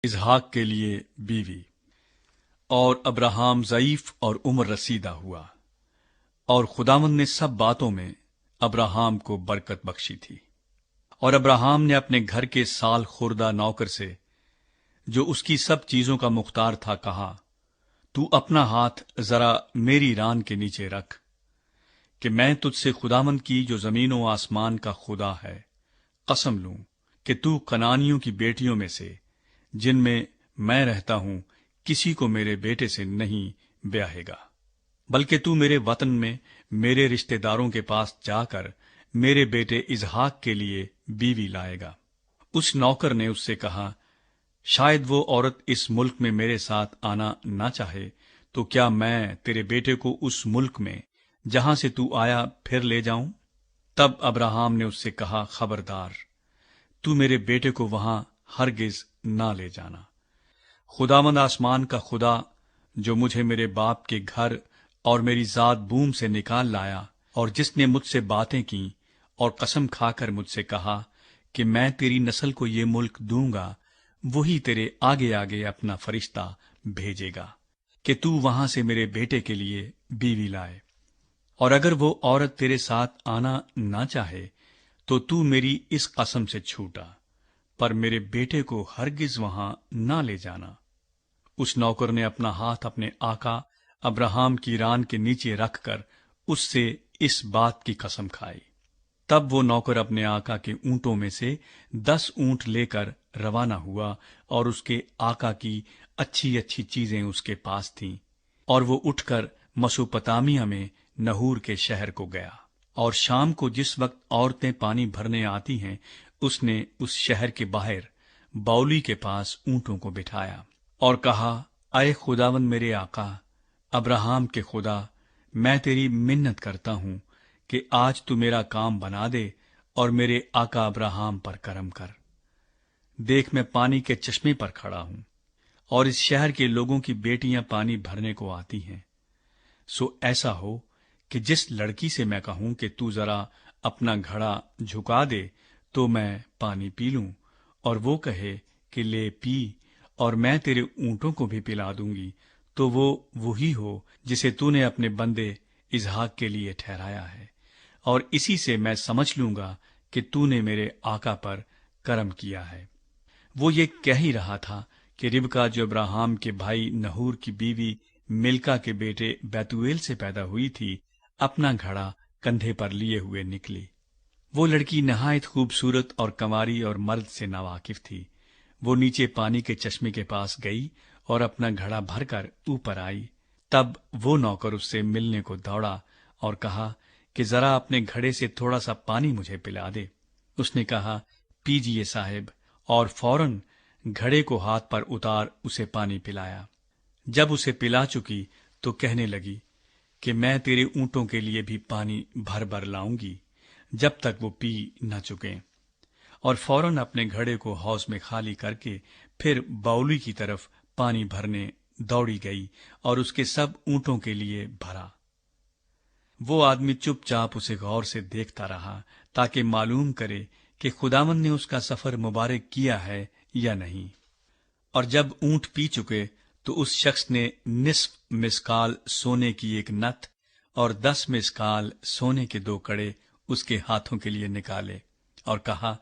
اسحاق کے لیے بیوی۔ اور ابراہیم ضعیف اور عمر رسیدہ ہوا، اور خداوند نے سب باتوں میں ابراہیم کو برکت بخشی تھی۔ اور ابراہیم نے اپنے گھر کے سال خوردہ نوکر سے، جو اس کی سب چیزوں کا مختار تھا، کہا، تو اپنا ہاتھ ذرا میری ران کے نیچے رکھ، کہ میں تجھ سے خداوند کی جو زمین و آسمان کا خدا ہے قسم لوں کہ تو کنعانیوں کی بیٹیوں میں سے، جن میں رہتا ہوں، کسی کو میرے بیٹے سے نہیں بیاہے گا، بلکہ تو میرے وطن میں میرے رشتہ داروں کے پاس جا کر میرے بیٹے اسحاق کے لیے بیوی لائے گا۔ اس نوکر نے اس سے کہا، شاید وہ عورت اس ملک میں میرے ساتھ آنا نہ چاہے، تو کیا میں تیرے بیٹے کو اس ملک میں جہاں سے تو آیا پھر لے جاؤں؟ تب ابراہیم نے اس سے کہا، خبردار، تو میرے بیٹے کو وہاں ہرگز نہ لے جانا۔ خداوند آسمان کا خدا، جو مجھے میرے باپ کے گھر اور میری ذات بوم سے نکال لایا، اور جس نے مجھ سے باتیں کی اور قسم کھا کر مجھ سے کہا کہ میں تیری نسل کو یہ ملک دوں گا، وہی تیرے آگے آگے اپنا فرشتہ بھیجے گا کہ تو وہاں سے میرے بیٹے کے لیے بیوی لائے۔ اور اگر وہ عورت تیرے ساتھ آنا نہ چاہے تو تو میری اس قسم سے چھوٹا، پر میرے بیٹے کو ہرگز وہاں نہ لے جانا۔ اس نوکر نے اپنا ہاتھ اپنے آقا ابراہیم کی ران کے نیچے رکھ کر اس سے اس بات کی قسم کھائی۔ تب وہ نوکر اپنے آقا کے اونٹوں میں سے 10 اونٹ لے کر روانہ ہوا، اور اس کے آقا کی اچھی اچھی چیزیں اس کے پاس تھیں، اور وہ اٹھ کر مسوپتامیہ میں نحور کے شہر کو گیا۔ اور شام کو جس وقت عورتیں پانی بھرنے آتی ہیں، اس نے اس شہر کے باہر باولی کے پاس اونٹوں کو بٹھایا، اور کہا، اے خداوند میرے آقا ابراہیم کے خدا، میں تیری منت کرتا ہوں کہ آج تو میرا کام بنا دے اور میرے آقا ابراہیم پر کرم کر۔ دیکھ، میں پانی کے چشمے پر کھڑا ہوں، اور اس شہر کے لوگوں کی بیٹیاں پانی بھرنے کو آتی ہیں۔ سو ایسا ہو کہ جس لڑکی سے میں کہوں کہ تو ذرا اپنا گھڑا جھکا دے تو میں پانی پی لوں، اور وہ کہے کہ لے پی، اور میں تیرے اونٹوں کو بھی پلا دوں گی، تو وہ وہی ہو جسے تو نے اپنے بندے اسحاق کے لیے ٹھہرایا ہے، اور اسی سے میں سمجھ لوں گا کہ تو نے میرے آقا پر کرم کیا ہے۔ وہ یہ کہہ ہی رہا تھا کہ ربکا، جو ابراہیم کے بھائی نحور کی بیوی ملکا کے بیٹے بیتویل سے پیدا ہوئی تھی، اپنا گھڑا کندھے پر لیے ہوئے نکلی۔ وہ لڑکی نہایت خوبصورت اور کنواری اور مرد سے ناواقف تھی۔ وہ نیچے پانی کے چشمے کے پاس گئی اور اپنا گھڑا بھر کر اوپر آئی۔ تب وہ نوکر اس سے ملنے کو دوڑا اور کہا کہ ذرا اپنے گھڑے سے تھوڑا سا پانی مجھے پلا دے۔ اس نے کہا، پیجیے صاحب، اور فوراً گھڑے کو ہاتھ پر اتار اسے پانی پلایا۔ جب اسے پلا چکی تو کہنے لگی کہ میں تیرے اونٹوں کے لیے بھی پانی بھر بھر لاؤں گی جب تک وہ پی نہ چکیں۔ اور فوراً اپنے گھڑے کو حوض میں خالی کر کے پھر باولی کی طرف پانی بھرنے دوڑی گئی اور اس کے سب اونٹوں کے لیے بھرا۔ وہ آدمی چپ چاپ اسے غور سے دیکھتا رہا تاکہ معلوم کرے کہ خداوند نے اس کا سفر مبارک کیا ہے یا نہیں۔ اور جب اونٹ پی چکے تو اس شخص نے نصف مسکال سونے کی ایک نتھ اور 10 مسکال سونے کے 2 کڑے اس کے ہاتھوں کے لیے نکالے، اور کہا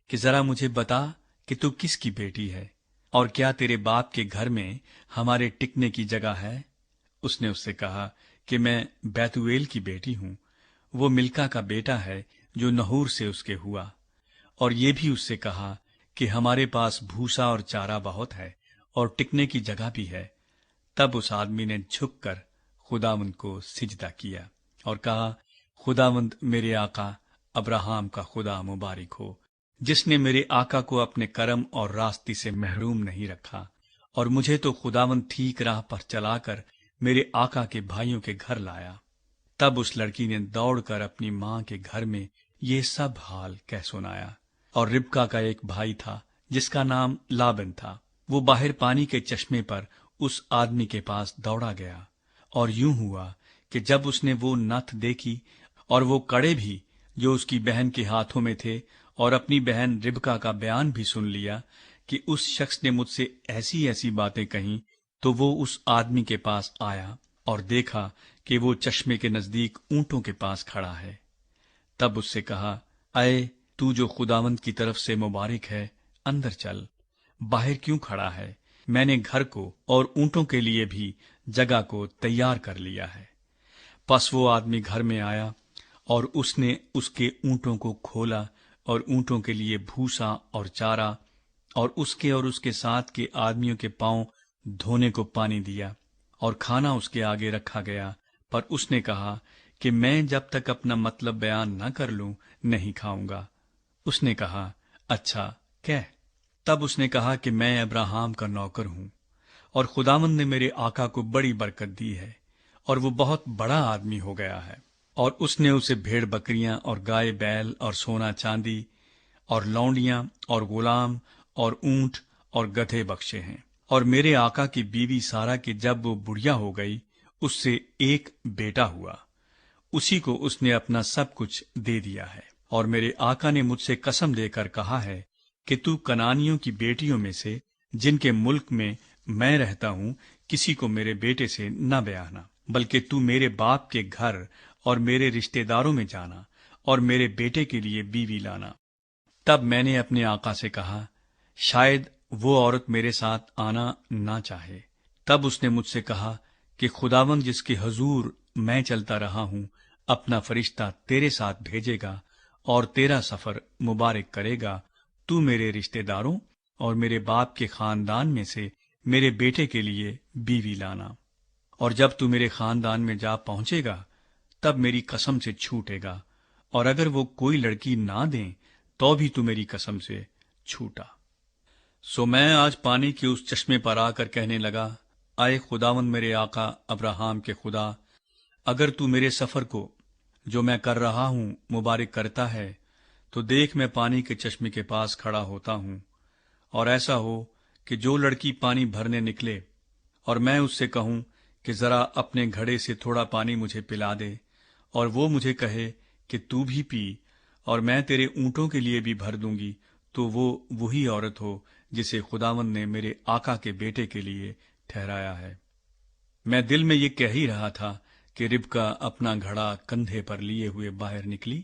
کہ ذرا مجھے بتا کہ تو کس کی بیٹی ہے، اور کیا تیرے باپ کے گھر میں ہمارے ٹکنے کی جگہ ہے؟ اس نے اس سے کہا کہ میں بیتویل کی بیٹی ہوں، وہ ملکا کا بیٹا ہے جو نحور سے اس کے ہوا، اور یہ بھی اس سے کہا کہ ہمارے پاس بھوسا اور چارہ بہت ہے اور ٹکنے کی جگہ بھی ہے۔ تب اس آدمی نے جھک کر خداوند کو سجدہ کیا اور کہا، خداوند میرے آقا ابراہیم کا خدا مبارک ہو، جس نے میرے آقا کو اپنے کرم اور راستی سے محروم نہیں رکھا، اور مجھے تو خداوند ٹھیک راہ پر چلا کر میرے آقا کے بھائیوں کے گھر لایا۔ تب اس لڑکی نے دوڑ کر اپنی ماں کے گھر میں یہ سب حال کہہ سنایا۔ اور ربکا کا ایک بھائی تھا جس کا نام لابن تھا، وہ باہر پانی کے چشمے پر اس آدمی کے پاس دوڑا گیا، اور یوں ہوا کہ جب اس نے وہ نتھ دیکھی اور وہ کڑے بھی جو اس کی بہن کے ہاتھوں میں تھے، اور اپنی بہن ربکا کا بیان بھی سن لیا کہ اس شخص نے مجھ سے ایسی ایسی باتیں کہیں، تو وہ اس آدمی کے پاس آیا اور دیکھا کہ وہ چشمے کے نزدیک اونٹوں کے پاس کھڑا ہے۔ تب اس سے کہا، اے تو جو خداوند کی طرف سے مبارک ہے، اندر چل، باہر کیوں کھڑا ہے؟ میں نے گھر کو اور اونٹوں کے لیے بھی جگہ کو تیار کر لیا ہے۔ پس وہ آدمی گھر میں آیا اور اس نے اس کے اونٹوں کو کھولا اور اونٹوں کے لیے بھوسا اور چارہ اور اس کے ساتھ کے آدمیوں کے پاؤں دھونے کو پانی دیا اور کھانا اس کے آگے رکھا گیا، پر اس نے کہا کہ میں جب تک اپنا مطلب بیان نہ کر لوں نہیں کھاؤں گا۔ اس نے کہا، اچھا کہہ۔ تب اس نے کہا کہ میں ابراہیم کا نوکر ہوں، اور خداوند نے میرے آقا کو بڑی برکت دی ہے، اور وہ بہت بڑا آدمی ہو گیا ہے، اور اس نے اسے بھیڑ بکریاں اور گائے بیل اور سونا چاندی اور لونڈیاں اور غلام اور اونٹ اور گدھے بخشے ہیں۔ اور میرے آقا کی بیوی سارا کی جب وہ بڑھیا ہو گئی، اس سے ایک بیٹا ہوا، اسی کو اس نے اپنا سب کچھ دے دیا ہے۔ اور میرے آقا نے مجھ سے قسم دے کر کہا ہے کہ تو کنانیوں کی بیٹیوں میں سے جن کے ملک میں میں رہتا ہوں کسی کو میرے بیٹے سے نہ بیاہنا، بلکہ تو میرے باپ کے گھر اور میرے رشتہ داروں میں جانا اور میرے بیٹے کے لیے بیوی لانا۔ تب میں نے اپنے آقا سے کہا، شاید وہ عورت میرے ساتھ آنا نہ چاہے۔ تب اس نے مجھ سے کہا کہ خداوند جس کے حضور میں چلتا رہا ہوں اپنا فرشتہ تیرے ساتھ بھیجے گا اور تیرا سفر مبارک کرے گا، تو میرے رشتہ داروں اور میرے باپ کے خاندان میں سے میرے بیٹے کے لیے بیوی لانا، اور جب تو میرے خاندان میں جا پہنچے گا تب میری قسم سے چھوٹے گا، اور اگر وہ کوئی لڑکی نہ دیں تو بھی تو میری قسم سے چھوٹا۔ سو میں آج پانی کے اس چشمے پر آ کر کہنے لگا، اے خداوند میرے آقا ابراہیم کے خدا، اگر تو میرے سفر کو جو میں کر رہا ہوں مبارک کرتا ہے تو دیکھ میں پانی کے چشمے کے پاس کھڑا ہوتا ہوں، اور ایسا ہو کہ جو لڑکی پانی بھرنے نکلے اور میں اس سے کہوں کہ ذرا اپنے گھڑے سے تھوڑا پانی مجھے پلا دے، اور وہ مجھے کہے کہ تو بھی پی اور میں تیرے اونٹوں کے لیے بھی بھر دوں گی، تو وہ وہی عورت ہو جسے خداوند نے میرے آقا کے بیٹے کے لیے ٹھہرایا ہے۔ میں دل میں یہ کہہ ہی رہا تھا کہ ربکا اپنا گھڑا کندھے پر لیے ہوئے باہر نکلی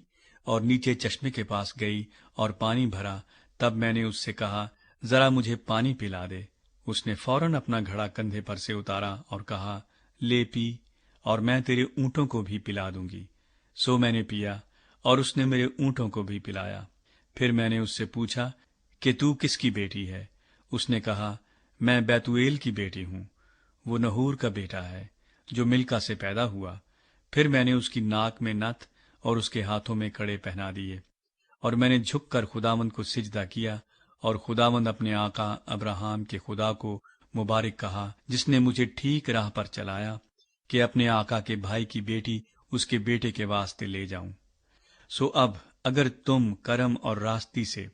اور نیچے چشمے کے پاس گئی اور پانی بھرا۔ تب میں نے اس سے کہا، ذرا مجھے پانی پلا دے۔ اس نے فوراً اپنا گھڑا کندھے پر سے اتارا اور کہا، لے پی، اور میں تیرے اونٹوں کو بھی پلا دوں گی۔ سو میں نے پیا، اور اس نے میرے اونٹوں کو بھی پلایا۔ پھر میں نے اس سے پوچھا کہ تو کس کی بیٹی ہے؟ اس نے کہا، میں بیتویل کی بیٹی ہوں، وہ نحور کا بیٹا ہے جو ملکا سے پیدا ہوا۔ پھر میں نے اس کی ناک میں نتھ اور اس کے ہاتھوں میں کڑے پہنا دیے، اور میں نے جھک کر خداوند کو سجدہ کیا، اور خداوند اپنے آقا ابراہیم کے خدا کو مبارک کہا، جس نے مجھے ٹھیک راہ پر چلایا کہ اپنے آقا کے بھائی کی بیٹی اس کے بیٹے کے واسطے لے جاؤں۔ سو اب اگر تم کرم اور راستی سے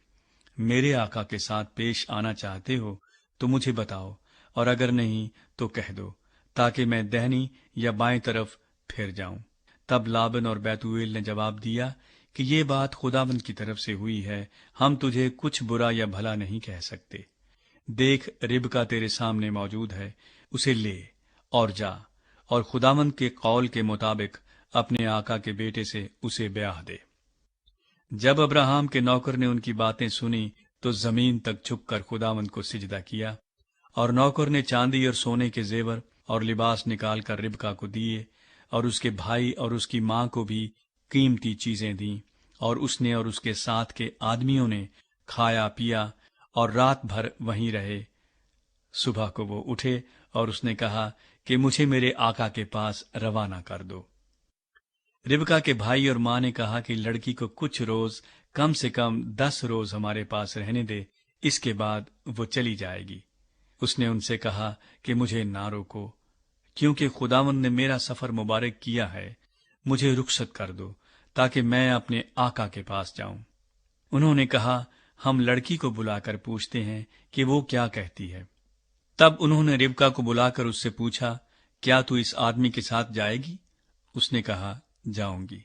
میرے آقا کے ساتھ پیش آنا چاہتے ہو تو مجھے بتاؤ، اور اگر نہیں تو کہہ دو، تاکہ میں دہنی یا بائیں طرف پھر جاؤں۔ تب لابن اور بیتویل نے جواب دیا کہ یہ بات خداوند کی طرف سے ہوئی ہے، ہم تجھے کچھ برا یا بھلا نہیں کہہ سکتے۔ دیکھ ربکا تیرے سامنے موجود ہے، اسے لے اور جا، اور خداوند کے قول کے مطابق اپنے آقا کے بیٹے سے اسے بیاہ دے۔ جب ابراہیم کے نوکر نے ان کی باتیں سنی تو زمین تک جھک کر خداوند کو سجدہ کیا، اور نوکر نے چاندی اور سونے کے زیور اور لباس نکال کر ربکا کو دیے، اور اس کے بھائی اور اس کی ماں کو بھی قیمتی چیزیں دیں، اور اس نے اور اس کے ساتھ کے آدمیوں نے کھایا پیا اور رات بھر وہیں رہے۔ صبح کو وہ اٹھے اور اس نے کہا کہ مجھے میرے آقا کے پاس روانہ کر دو۔ ربکا کے بھائی اور ماں نے کہا کہ لڑکی کو کچھ روز، کم سے کم 10 روز ہمارے پاس رہنے دے، اس کے بعد وہ چلی جائے گی۔ اس نے ان سے کہا کہ مجھے نہ روکو، کیونکہ خداوند نے میرا سفر مبارک کیا ہے، مجھے رخصت کر دو تاکہ میں اپنے آقا کے پاس جاؤں۔ انہوں نے کہا، ہم لڑکی کو بلا کر پوچھتے ہیں کہ وہ کیا کہتی ہے۔ تب انہوں نے ربکا کو بلا کر اس سے پوچھا، کیا تو اس آدمی کے ساتھ جائے گی؟ اس نے کہا، جاؤں گی۔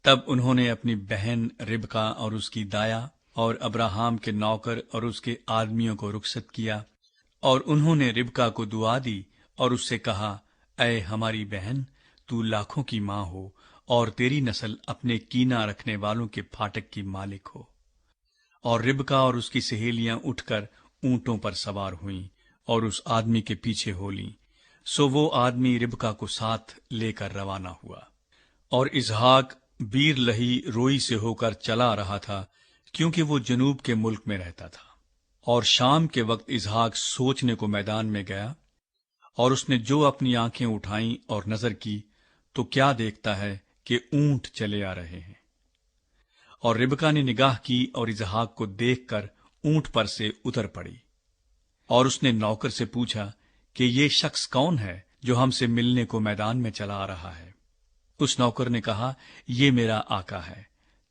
تب انہوں نے اپنی بہن ربکا اور اس کی دایا اور ابراہام کے نوکر اور اس کے آدمیوں کو رخصت کیا، اور انہوں نے ربکا کو دعا دی اور اس سے کہا، اے ہماری بہن، تو لاکھوں کی ماں ہو، اور تیری نسل اپنے کینہ رکھنے والوں کے پھاٹک کی مالک ہو۔ اور ربکا اور اس کی سہیلیاں اٹھ کر اونٹوں پر سوار ہوئیں اور اس آدمی کے پیچھے ہو لیں، سو وہ آدمی ربکا کو ساتھ لے کر روانہ ہوا۔ اور اسحاق بیر لہی روئی سے ہو کر چلا رہا تھا، کیونکہ وہ جنوب کے ملک میں رہتا تھا۔ اور شام کے وقت اسحاق سوچنے کو میدان میں گیا، اور اس نے جو اپنی آنکھیں اٹھائیں اور نظر کی تو کیا دیکھتا ہے کہ اونٹ چلے آ رہے ہیں۔ اور ربکا نے نگاہ کی اور اسحاق کو دیکھ کر اونٹ پر سے اتر پڑی، اور اس نے نوکر سے پوچھا کہ یہ شخص کون ہے جو ہم سے ملنے کو میدان میں چلا آ رہا ہے؟ اس نوکر نے کہا، یہ میرا آقا ہے۔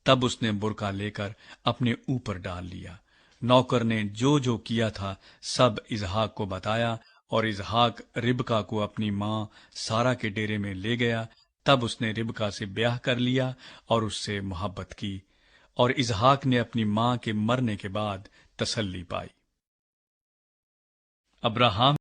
تب اس نے برقع لے کر اپنے اوپر ڈال لیا۔ نوکر نے جو جو کیا تھا سب اسحاق کو بتایا، اور اسحاق ربکا کو اپنی ماں سارا کے ڈیرے میں لے گیا۔ تب اس نے ربکا سے بیاہ کر لیا اور اس سے محبت کی، اور اسحاق نے اپنی ماں کے مرنے کے بعد تسلی پائی۔ ابراہام